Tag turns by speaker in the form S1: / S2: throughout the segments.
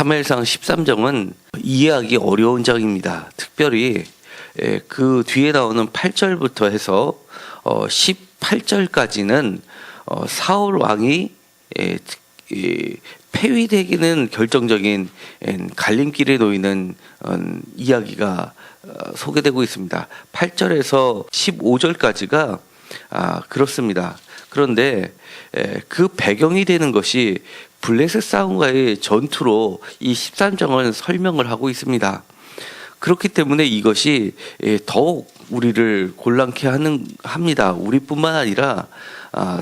S1: 사무엘상 13장은 이해하기 어려운 장입니다. 특별히 그 뒤에 나오는 8절부터 해서 18절까지는 사울 왕이 폐위되기는 결정적인 갈림길에 놓이는 이야기가 소개되고 있습니다. 8절에서 15절까지가 그렇습니다. 그런데 그 배경이 되는 것이 블레셋 싸움과의 전투로 이 13장은 설명을 하고 있습니다. 그렇기 때문에 이것이 더욱 우리를 곤란케 합니다. 우리뿐만 아니라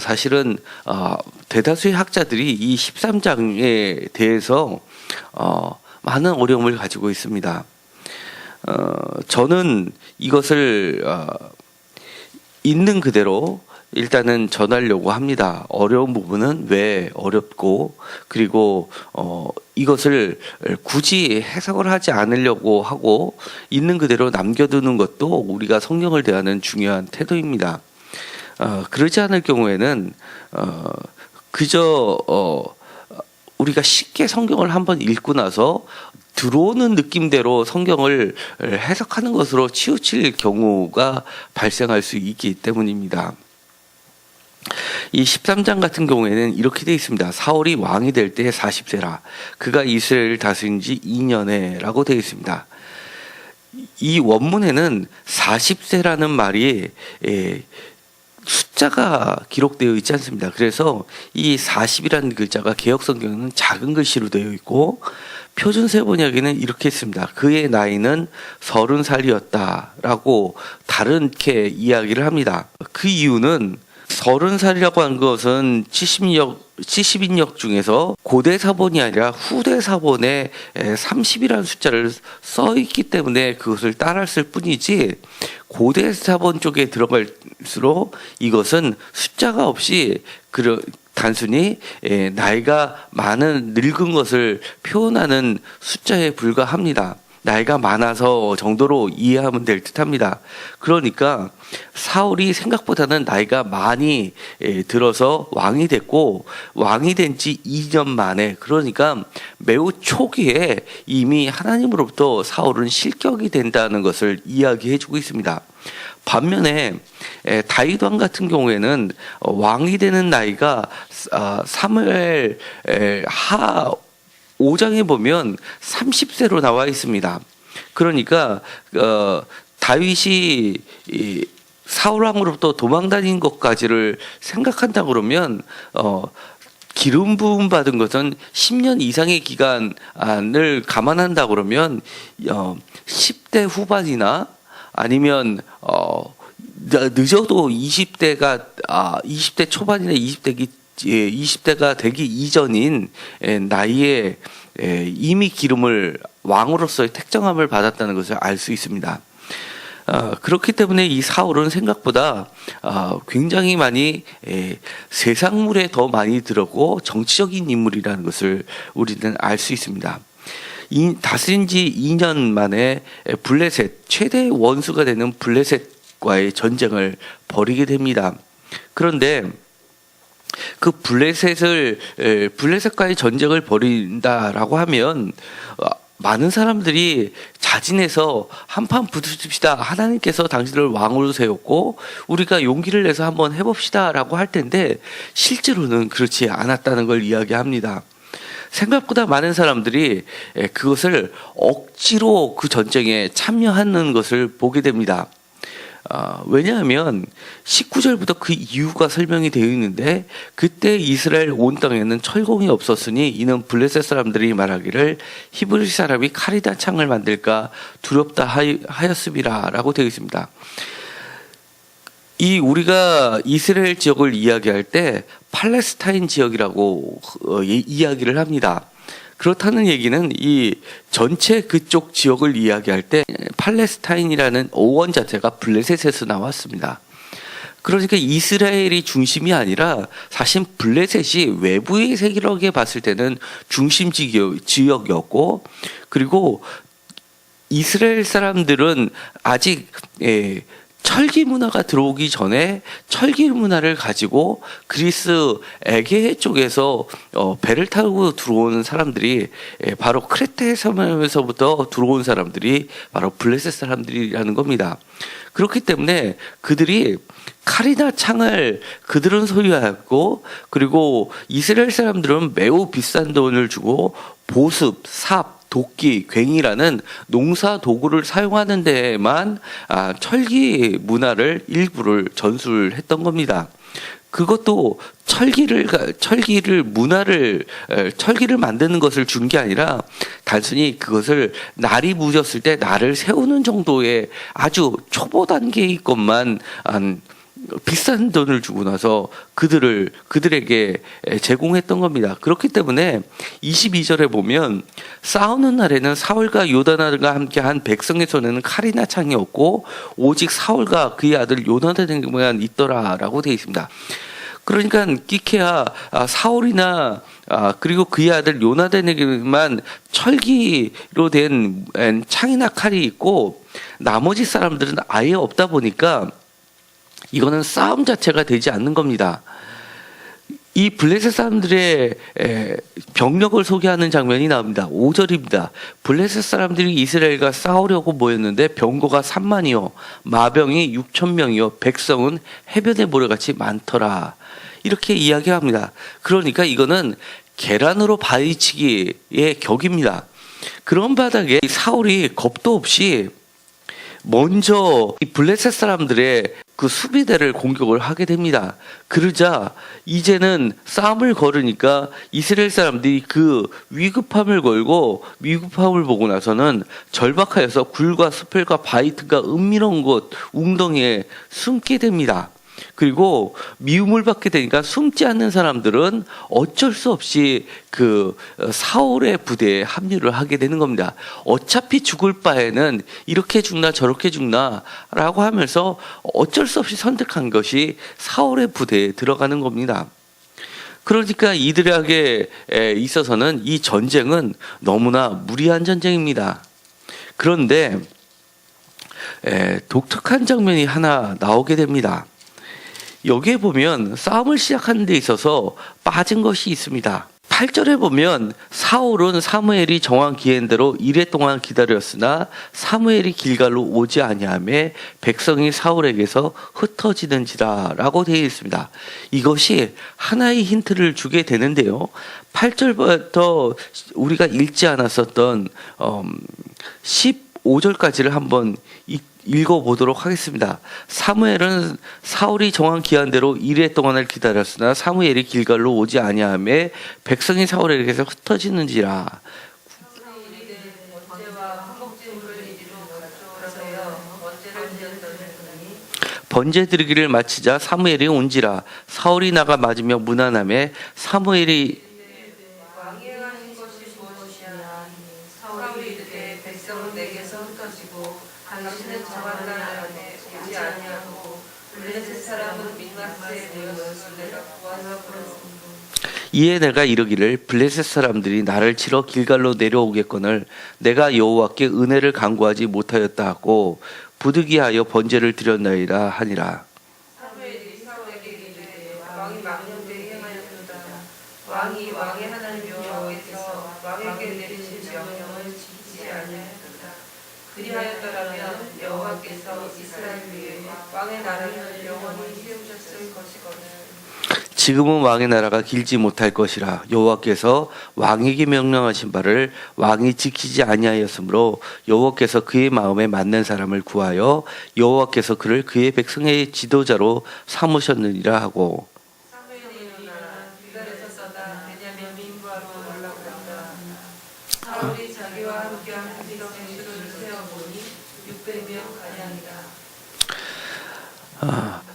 S1: 사실은 대다수의 학자들이 이 13장에 대해서 많은 어려움을 가지고 있습니다. 저는 이것을 있는 그대로 일단은 전하려고 합니다. 어려운 부분은 왜 어렵고, 그리고 이것을 굳이 해석을 하지 않으려고 하고 있는 그대로 남겨두는 것도 우리가 성경을 대하는 중요한 태도입니다. 그러지 않을 경우에는 그저 우리가 쉽게 성경을 한번 읽고 나서 들어오는 느낌대로 성경을 해석하는 것으로 치우칠 경우가 발생할 수 있기 때문입니다. 이 13장 같은 경우에는 이렇게 되어 있습니다. 사울이 왕이 될 때 40세라. 그가 이스라엘을 다스린 지 2년에 라고 되어 있습니다. 이 원문에는 40세라는 말이 숫자가 기록되어 있지 않습니다. 그래서 이 40이라는 글자가 개역성경에는 작은 글씨로 되어 있고, 표준세번역에는 이렇게 있습니다. 그의 나이는 30살이었다라고 다르게 이야기를 합니다. 그 이유는 30살이라고 한 것은 70인역 중에서 고대 사본이 아니라 후대 사본에 30이라는 숫자를 써 있기 때문에 그것을 따랐을 뿐이지, 고대 사본 쪽에 들어갈수록 이것은 숫자가 없이 단순히 나이가 많은 늙은 것을 표현하는 숫자에 불과합니다. 나이가 많아서 정도로 이해하면 될 듯합니다. 그러니까 사울이 생각보다는 나이가 많이 들어서 왕이 됐고, 왕이 된 지 2년 만에, 그러니까 매우 초기에 이미 하나님으로부터 사울은 실격이 된다는 것을 이야기해주고 있습니다. 반면에 다윗 왕 같은 경우에는 왕이 되는 나이가 사무엘 하 5장에 보면 30세로 나와 있습니다. 그러니까 다윗이 사울 왕으로부터 도망다닌 것까지를 생각한다 그러면 기름 부음 받은 것은 10년 이상의 기간을 감안한다 그러면 10대 후반이나 아니면 늦어도 20대 초반이나 20대가 되기 이전인 나이에 이미 기름을 왕으로서의 택정함을 받았다는 것을 알 수 있습니다. 그렇기 때문에 이 사울은 생각보다 굉장히 많이 세상물에 더 많이 들었고 정치적인 인물이라는 것을 우리는 알 수 있습니다. 다스린 지 2년 만에 블레셋, 최대의 원수가 되는 블레셋과의 전쟁을 벌이게 됩니다. 그런데 그 블레셋과의 전쟁을 벌인다라고 하면 많은 사람들이 자진해서 한판 붙읍시다. 하나님께서 당신을 왕으로 세웠고 우리가 용기를 내서 한번 해봅시다라고 할 텐데, 실제로는 그렇지 않았다는 걸 이야기합니다. 생각보다 많은 사람들이 그것을 억지로 그 전쟁에 참여하는 것을 보게 됩니다. 왜냐하면 19절부터 그 이유가 설명이 되어 있는데, 그때 이스라엘 온 땅에는 철공이 없었으니 이는 블레셋 사람들이 말하기를 히브리 사람이 칼이다 창을 만들까 두렵다 하였음이라 라고 되어 있습니다. 우리가 이스라엘 지역을 이야기할 때 팔레스타인 지역이라고 이야기를 합니다. 그렇다는 얘기는 이 전체 그쪽 지역을 이야기할 때 팔레스타인이라는 어원 자체가 블레셋에서 나왔습니다. 그러니까 이스라엘이 중심이 아니라 사실 블레셋이 외부의 세계력에 봤을 때는 중심 지역이었고, 그리고 이스라엘 사람들은 아직 철기 문화가 들어오기 전에 철기 문화를 가지고 그리스 에게 쪽에서 배를 타고 들어오는 사람들이 바로 크레테 섬에서부터 들어온 사람들이 바로 블레셋 사람들이라는 겁니다. 그렇기 때문에 그들이 칼이나 창을 그들은 소유하였고, 그리고 이스라엘 사람들은 매우 비싼 돈을 주고 보습, 삽, 도끼, 괭이라는 농사 도구를 사용하는 데에만 철기 문화를 일부를 전수를 했던 겁니다. 그것도 철기를 만드는 것을 준 게 아니라 단순히 그것을 날이 무졌을 때 날을 세우는 정도의 아주 초보 단계의 것만 비싼 돈을 주고 나서 그들에게 제공했던 겁니다. 그렇기 때문에 22절에 보면 싸우는 날에는 사울과 요나단과 함께 한 백성의 손에는 칼이나 창이 없고 오직 사울과 그의 아들 요나단에게만 있더라라고 되어 있습니다. 그러니까 끼케야 사울이나 그리고 그의 아들 요나단에게만 철기로 된 창이나 칼이 있고 나머지 사람들은 아예 없다 보니까 이거는 싸움 자체가 되지 않는 겁니다. 이 블레셋 사람들의 병력을 소개하는 장면이 나옵니다. 5절입니다. 블레셋 사람들이 이스라엘과 싸우려고 모였는데 병거가 3만이요 마병이 6,000명이요 백성은 해변의 모래같이 많더라. 이렇게 이야기합니다. 그러니까 이거는 계란으로 바위치기의 격입니다. 그런 바닥에 사울이 겁도 없이 먼저 이 블레셋 사람들의 그 수비대를 공격을 하게 됩니다. 그러자 이제는 싸움을 걸으니까 이스라엘 사람들이 그 위급함을 보고 나서는 절박하여서 굴과 수펠과 바위 틈과 은밀한 곳 웅덩이에 숨게 됩니다. 그리고 미움을 받게 되니까 숨지 않는 사람들은 어쩔 수 없이 그 사울의 부대에 합류를 하게 되는 겁니다. 어차피 죽을 바에는 이렇게 죽나 저렇게 죽나 라고 하면서 어쩔 수 없이 선택한 것이 사울의 부대에 들어가는 겁니다. 그러니까 이들에게 있어서는 이 전쟁은 너무나 무리한 전쟁입니다. 그런데 독특한 장면이 하나 나오게 됩니다. 여기에 보면 싸움을 시작하는 데 있어서 빠진 것이 있습니다. 8절에 보면 사울은 사무엘이 정한 기한대로 이레 동안 기다렸으나 사무엘이 길갈로 오지 아니하매 백성이 사울에게서 흩어지는지라 라고 되어 있습니다. 이것이 하나의 힌트를 주게 되는데요. 8절부터 우리가 읽지 않았었던 15절까지를 한번 읽어보도록 하겠습니다. 사무엘은 사울이 정한 기한대로 이레 동안을 기다렸으나 사무엘이 길갈로 오지 아니하매 백성이 사울에게서 흩어지는지라. 번제 드리기를 마치자 사무엘이 온지라. 사울이 나가 맞으며 무난함에 사무엘이
S2: 당신은 정한 날에 오지 아니하고 블레셋 사람은 민나스에 모여서 내가 구하여 부르었습니다.
S1: 이에 내가 이르기를 블레셋 사람들이 나를 치러 길갈로 내려오겠거늘 내가 여호와께 은혜를 간구하지 못하였다 하고 부득이하여 번제를 드렸나이다 하니라.
S2: 사무엘이 사울에게 이르되 왕이 망령되게 행하였도다. 왕이 왕의 하나님 여호와께서 왕에게 내리신 명령을 지키지 아니하였도다. 그리하였더라면 여호와께서 이스라엘 위에 왕의 나라를 영원히 세우셨을 것이거늘.
S1: 지금은 왕의 나라가 길지 못할 것이라. 여호와께서 왕에게 명령하신 바를 왕이 지키지 아니하였으므로 여호와께서 그의 마음에 맞는 사람을 구하여 여호와께서 그를 그의 백성의 지도자로 삼으셨느니라 하고.
S2: 사무엘이 일어나 길갈에서 서다 베냐민 민과로 올라간다. 사울이 자기와 함께한 백성의 수를 세어보니 600명 가량이다.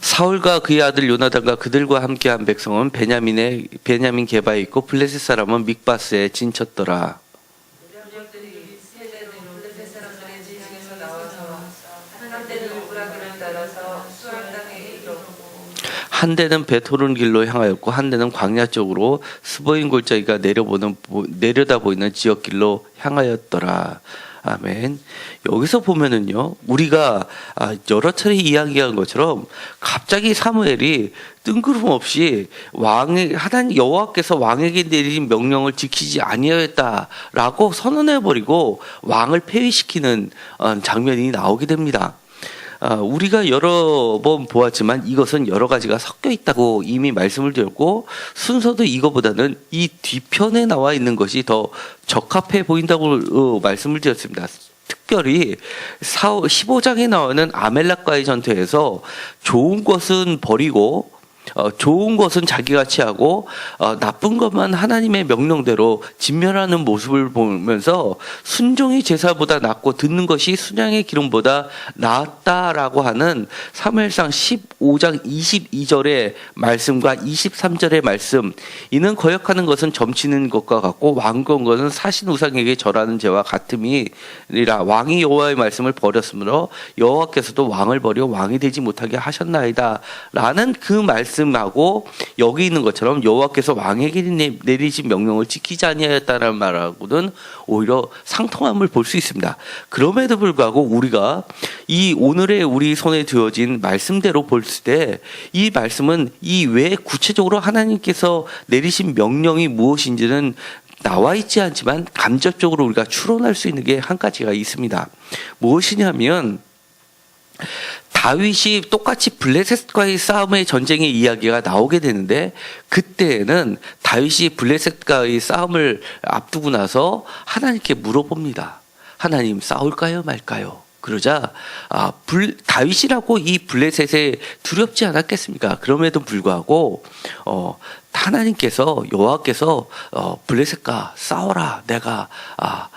S1: 사울과 그의 아들 요나단과 그들과 함께한 백성은 베냐민 게바에 있고 블레셋 사람은 mik바스에 진쳤더라.
S2: 병력들이 세대는 블레셋 사람들의 진영에서 나와서 한때는 우브라기를 따라서 수알 땅에 이르렀고
S1: 한 대는 베토른 길로 향하였고 한 대는 광야 쪽으로 스보인 골짜기가 내려다 보이는 지역길로 향하였더라. 아멘. 여기서 보면은요, 우리가 여러 차례 이야기한 것처럼 갑자기 사무엘이 뜬구름없이 하나님 여호와께서 왕에게 내린 명령을 지키지 아니하였다라고 선언해버리고 왕을 폐위시키는 장면이 나오게 됩니다. 우리가 여러 번 보았지만 이것은 여러 가지가 섞여 있다고 이미 말씀을 드렸고, 순서도 이거보다는 이 뒤편에 나와 있는 것이 더 적합해 보인다고 말씀을 드렸습니다. 특별히 15장에 나오는 아멜렉과의 전투에서 좋은 것은 버리고 좋은 것은 자기가 취하고 나쁜 것만 하나님의 명령대로 진멸하는 모습을 보면서 순종이 제사보다 낫고 듣는 것이 순양의 기름보다 낫다라고 하는 사무엘상 15장 22절의 말씀과 23절의 말씀, 이는 거역하는 것은 점치는 것과 같고 완고한 것은 사신 우상에게 절하는 죄와 같음이니라. 왕이 여호와의 말씀을 버렸으므로 여호와께서도 왕을 버려 왕이 되지 못하게 하셨나이다 라는 그 말씀하고 여기 있는 것처럼 여호와께서 왕에게 내리신 명령을 지키지 아니하였다는 말하고는 오히려 상통함을 볼 수 있습니다. 그럼에도 불구하고 우리가 이 오늘의 우리 손에 두어진 말씀대로 볼 때 이 말씀은 이 외에 구체적으로 하나님께서 내리신 명령이 무엇인지는 나와 있지 않지만 간접적으로 우리가 추론할 수 있는 게 한 가지가 있습니다. 무엇이냐면 다윗이 똑같이 블레셋과의 싸움의 전쟁의 이야기가 나오게 되는데, 그때는 다윗이 블레셋과의 싸움을 앞두고 나서 하나님께 물어봅니다. 하나님, 싸울까요 말까요? 그러자 다윗이라고 이 블레셋에 두렵지 않았겠습니까? 그럼에도 불구하고 하나님께서 여호와께서 블레셋과 싸워라, 내가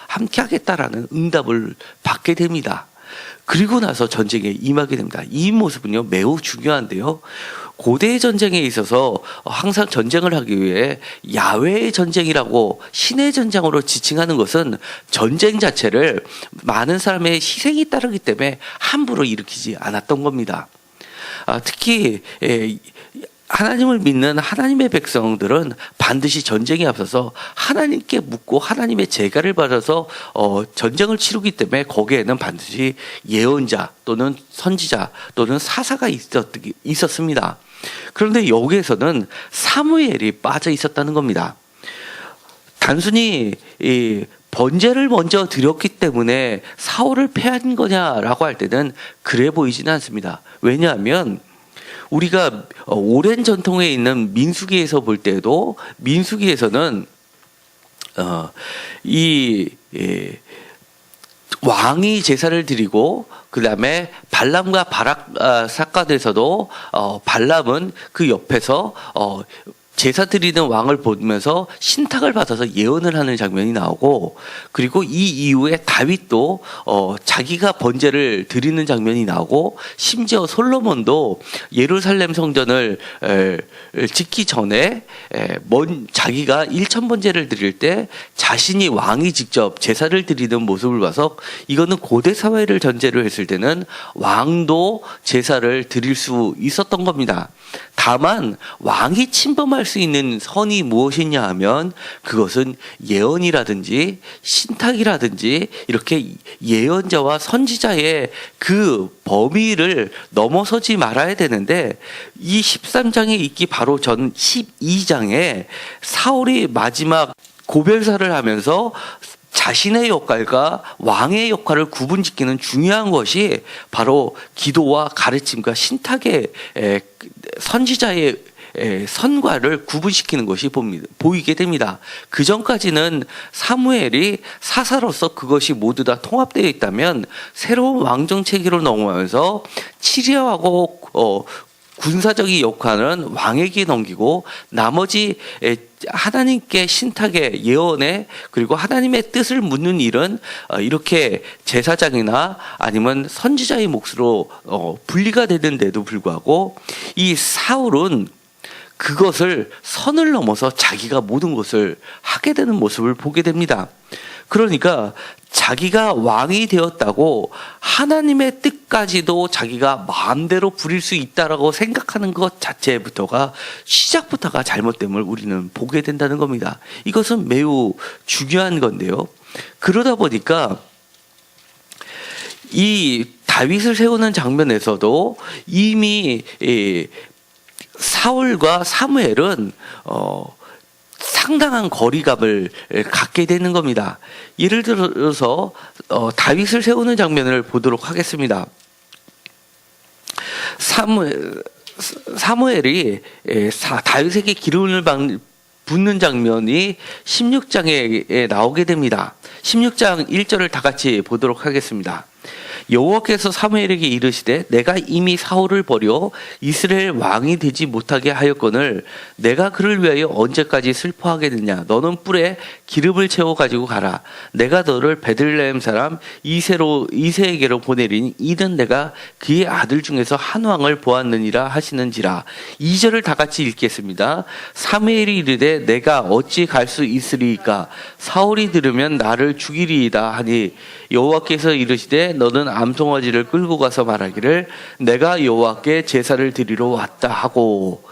S1: 함께 하겠다라는 응답을 받게 됩니다. 그리고 나서 전쟁에 임하게 됩니다. 이 모습은요 매우 중요한데요, 고대 전쟁에 있어서 항상 전쟁을 하기 위해 야훼의 전쟁이라고 신의 전쟁으로 지칭하는 것은 전쟁 자체를 많은 사람의 희생이 따르기 때문에 함부로 일으키지 않았던 겁니다. 특히 하나님을 믿는 하나님의 백성들은 반드시 전쟁에 앞서서 하나님께 묻고 하나님의 제가를 받아서 전쟁을 치르기 때문에 거기에는 반드시 예언자 또는 선지자 또는 사사가 있었습니다. 그런데 여기에서는 사무엘이 빠져 있었다는 겁니다. 단순히 번제를 먼저 드렸기 때문에 사울을 패한 거냐라고 할 때는 그래 보이지는 않습니다. 왜냐하면 우리가 오랜 전통에 있는 민수기에서 볼 때도 민수기에서는 왕이 제사를 드리고 그 다음에 발람과 바락 사건에서도 발람은 그 옆에서 제사 드리는 왕을 보면서 신탁을 받아서 예언을 하는 장면이 나오고, 그리고 이 이후에 다윗도 자기가 번제를 드리는 장면이 나오고, 심지어 솔로몬도 예루살렘 성전을 짓기 전에 자기가 1,000번제를 드릴 때 자신이 왕이 직접 제사를 드리는 모습을 봐서 이거는 고대 사회를 전제로 했을 때는 왕도 제사를 드릴 수 있었던 겁니다. 다만 왕이 침범할 수 있는 선이 무엇이냐 하면 그것은 예언이라든지 신탁이라든지 이렇게 예언자와 선지자의 그 범위를 넘어서지 말아야 되는데, 이 13장에 있기 바로 전 12장에 사울이 마지막 고별사를 하면서 자신의 역할과 왕의 역할을 구분짓기는 중요한 것이 바로 기도와 가르침과 신탁의 선지자의 선과를 구분시키는 것이 보이게 됩니다. 그 전까지는 사무엘이 사사로서 그것이 모두 다 통합되어 있다면, 새로운 왕정 체계로 넘어가면서 치료하고 군사적인 역할은 왕에게 넘기고 나머지 하나님께 신탁의 예언에 그리고 하나님의 뜻을 묻는 일은 이렇게 제사장이나 아니면 선지자의 몫으로 분리가 되는데도 불구하고 이 사울은 그것을 선을 넘어서 자기가 모든 것을 하게 되는 모습을 보게 됩니다. 그러니까 자기가 왕이 되었다고 하나님의 뜻까지도 자기가 마음대로 부릴 수 있다라고 생각하는 것 자체부터가 시작부터가 잘못됨을 우리는 보게 된다는 겁니다. 이것은 매우 중요한 건데요. 그러다 보니까 이 다윗을 세우는 장면에서도 이미 사울과 사무엘은 상당한 거리감을 갖게 되는 겁니다. 예를 들어서 다윗을 세우는 장면을 보도록 하겠습니다. 사무엘이 다윗에게 기름을 붓는 장면이 16장에 나오게 됩니다. 16장 1절을 다 같이 보도록 하겠습니다. 여호와께서 사무엘에게 이르시되 내가 이미 사울을 버려 이스라엘 왕이 되지 못하게 하였거늘 내가 그를 위하여 언제까지 슬퍼하겠느냐. 너는 뿔에 기름을 채워 가지고 가라. 내가 너를 베들레헴 사람 이새에게로 보내리니 이는 내가 그의 아들 중에서 한 왕을 보았느니라 하시는지라. 2절을 다 같이 읽겠습니다. 사무엘이 이르되 내가 어찌 갈 수 있으리이까. 사울이 들으면 나를 죽이리이다 하니 여호와께서 이르시되 너는 암송아지를 끌고 가서 말하기를 내가 여호와께 제사를 드리러 왔다 하고.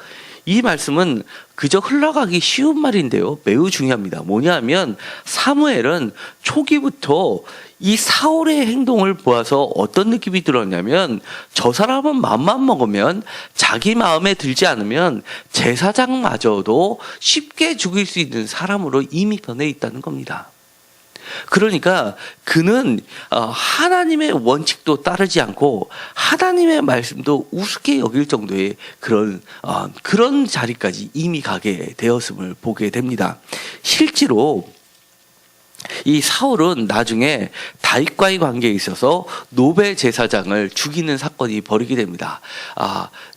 S1: 이 말씀은 그저 흘러가기 쉬운 말인데요, 매우 중요합니다. 뭐냐면 사무엘은 초기부터 이 사울의 행동을 보아서 어떤 느낌이 들었냐면 저 사람은 맘만 먹으면 자기 마음에 들지 않으면 제사장마저도 쉽게 죽일 수 있는 사람으로 이미 변해 있다는 겁니다. 그러니까 그는 하나님의 원칙도 따르지 않고 하나님의 말씀도 우습게 여길 정도의 그런 자리까지 이미 가게 되었음을 보게 됩니다. 실제로 이 사울은 나중에 다윗과의 관계에 있어서 노베 제사장을 죽이는 사건이 벌이게 됩니다.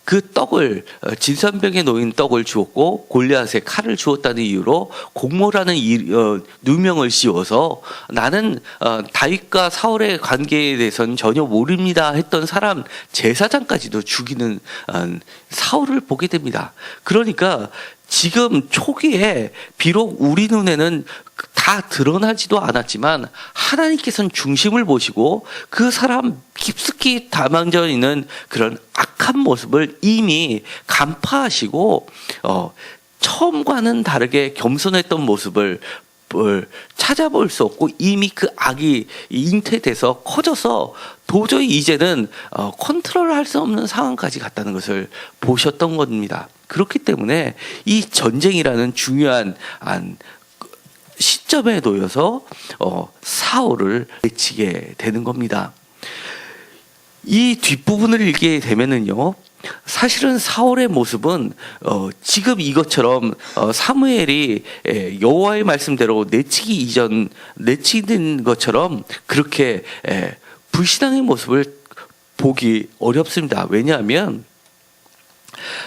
S1: 그 떡을 진선병에 놓인 떡을 주었고 골리앗에 칼을 주었다는 이유로 공모라는 누명을 씌워서 나는 다윗과 사울의 관계에 대해서는 전혀 모릅니다 했던 사람 제사장까지도 죽이는 사울을 보게 됩니다. 그러니까 지금 초기에 비록 우리 눈에는 다 드러나지도 않았지만 하나님께서는 중심을 보시고 그 사람 깊숙이 담아져 있는 그런 악한 모습을 이미 간파하시고 처음과는 다르게 겸손했던 모습을 찾아볼 수 없고 이미 그 악이 잉태돼서 커져서 도저히 이제는 컨트롤할 수 없는 상황까지 갔다는 것을 보셨던 겁니다. 그렇기 때문에 이 전쟁이라는 중요한 시점에 놓여서 사울을 내치게 되는 겁니다. 이 뒷부분을 읽게 되면은요, 사실은 사울의 모습은 지금 이것처럼 사무엘이 여호와의 말씀대로 내치는 것처럼 그렇게 불신앙의 모습을 보기 어렵습니다. 왜냐하면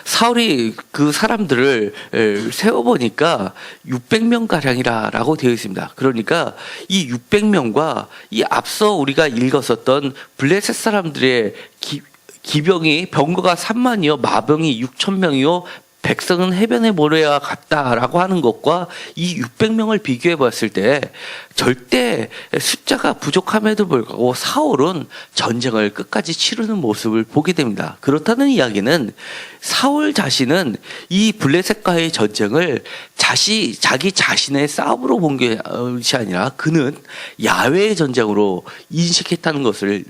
S1: 사울이 그 사람들을 세워보니까 600명가량이라고 되어 있습니다. 그러니까 이 600명과 이 앞서 우리가 읽었었던 블레셋 사람들의 기병이 병거가 3만이요 마병이 6,000명이요 백성은 해변의 모래와 같다라고 하는 것과 이 600명을 비교해 봤을 때 절대 숫자가 부족함에도 불구하고 사울은 전쟁을 끝까지 치르는 모습을 보게 됩니다. 그렇다는 이야기는 사울 자신은 이 블레셋과의 전쟁을 자기 자신의 싸움으로 본 것이 아니라 그는 야훼의 전쟁으로 인식했다는 것을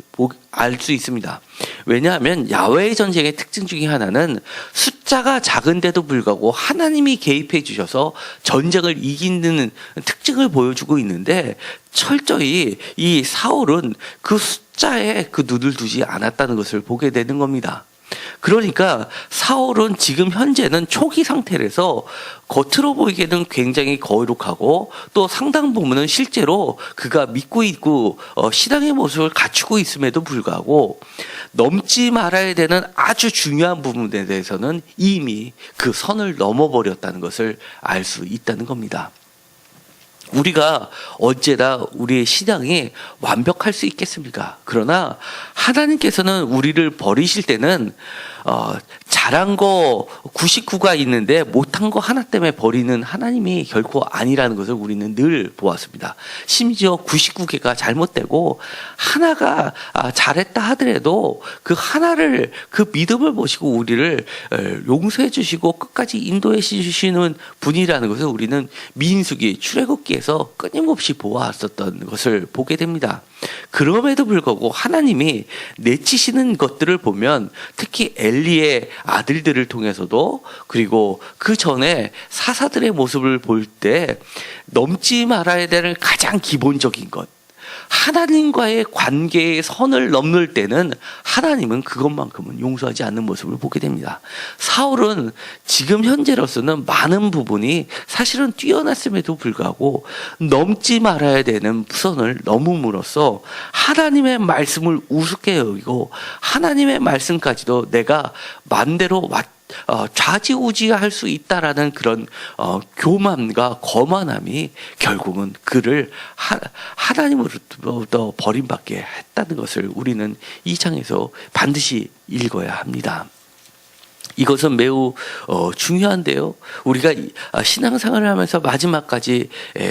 S1: 알 수 있습니다. 왜냐하면 야훼의 전쟁의 특징 중에 하나는 숫자가 작은데도 불구하고 하나님이 개입해 주셔서 전쟁을 이기는 특징을 보여주고 있는데 철저히 이 사울은 그 숫자에 그 눈을 두지 않았다는 것을 보게 되는 겁니다. 그러니까 사울은 지금 현재는 초기 상태라서 겉으로 보이기에는 굉장히 거룩하고 또 상당 부분은 실제로 그가 믿고 있고 신앙의 모습을 갖추고 있음에도 불구하고 넘지 말아야 되는 아주 중요한 부분에 대해서는 이미 그 선을 넘어버렸다는 것을 알 수 있다는 겁니다. 우리가 언제나 우리의 신앙이 완벽할 수 있겠습니까? 그러나 하나님께서는 우리를 버리실 때는 잘한 거 99가 있는데 못한 거 하나 때문에 버리는 하나님이 결코 아니라는 것을 우리는 늘 보았습니다. 심지어 99개가 잘못되고 하나가 잘했다 하더라도 그 하나를 그 믿음을 보시고 우리를 용서해 주시고 끝까지 인도해 주시는 분이라는 것을 우리는 민수기 출애굽기에서 끊임없이 보았었던 것을 보게 됩니다. 그럼에도 불구하고 하나님이 내치시는 것들을 보면 특히 엘리의 아들들을 통해서도 그리고 그 전에 사사들의 모습을 볼 때 넘지 말아야 되는 가장 기본적인 것, 하나님과의 관계의 선을 넘을 때는 하나님은 그것만큼은 용서하지 않는 모습을 보게 됩니다. 사울은 지금 현재로서는 많은 부분이 사실은 뛰어났음에도 불구하고 넘지 말아야 되는 선을 넘음으로써 하나님의 말씀을 우습게 여기고 하나님의 말씀까지도 내가 마음대로 좌지우지할 수 있다라는 그런 교만과 거만함이 결국은 그를 하나님으로부터 버림받게 했다는 것을 우리는 이 장에서 반드시 읽어야 합니다. 이것은 매우 중요한데요. 우리가 신앙생활을 하면서 마지막까지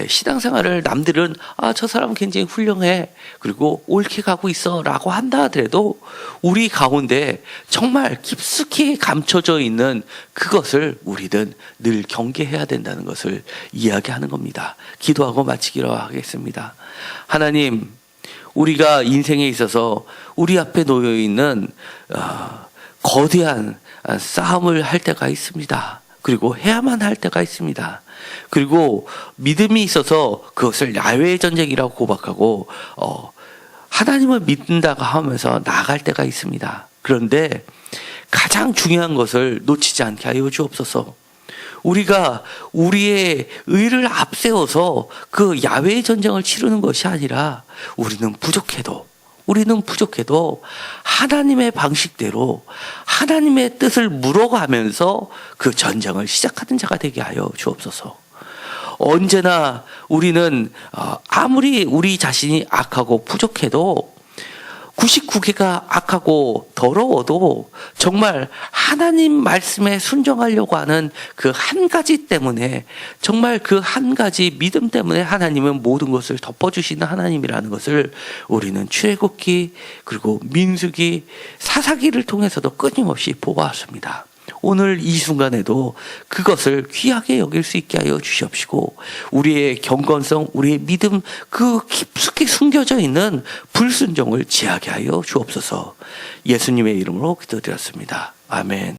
S1: 신앙생활을 남들은 저 사람은 굉장히 훌륭해 그리고 옳게 가고 있어 라고 한다 하더라도 우리 가운데 정말 깊숙이 감춰져 있는 그것을 우리는 늘 경계해야 된다는 것을 이야기하는 겁니다. 기도하고 마치기로 하겠습니다. 하나님, 우리가 인생에 있어서 우리 앞에 놓여 있는 거대한 싸움을 할 때가 있습니다. 그리고 해야만 할 때가 있습니다. 그리고 믿음이 있어서 그것을 야외의 전쟁이라고 고백하고 하나님을 믿는다고 하면서 나아갈 때가 있습니다. 그런데 가장 중요한 것을 놓치지 않게 하여 주옵소서. 우리가 우리의 의를 앞세워서 그 야외의 전쟁을 치르는 것이 아니라 우리는 부족해도 하나님의 방식대로 하나님의 뜻을 물어가면서 그 전쟁을 시작하는 자가 되게 하여 주옵소서. 언제나 우리는 아무리 우리 자신이 악하고 부족해도 99개가 악하고 더러워도 정말 하나님 말씀에 순종하려고 하는 그 한 가지 때문에 정말 그 한 가지 믿음 때문에 하나님은 모든 것을 덮어주시는 하나님이라는 것을 우리는 출애굽기 그리고 민수기 사사기를 통해서도 끊임없이 보아왔습니다. 오늘 이 순간에도 그것을 귀하게 여길 수 있게 하여 주시옵시고 우리의 경건성, 우리의 믿음 그 깊숙이 숨겨져 있는 불순종을 제하게 하여 주옵소서. 예수님의 이름으로 기도드렸습니다. 아멘.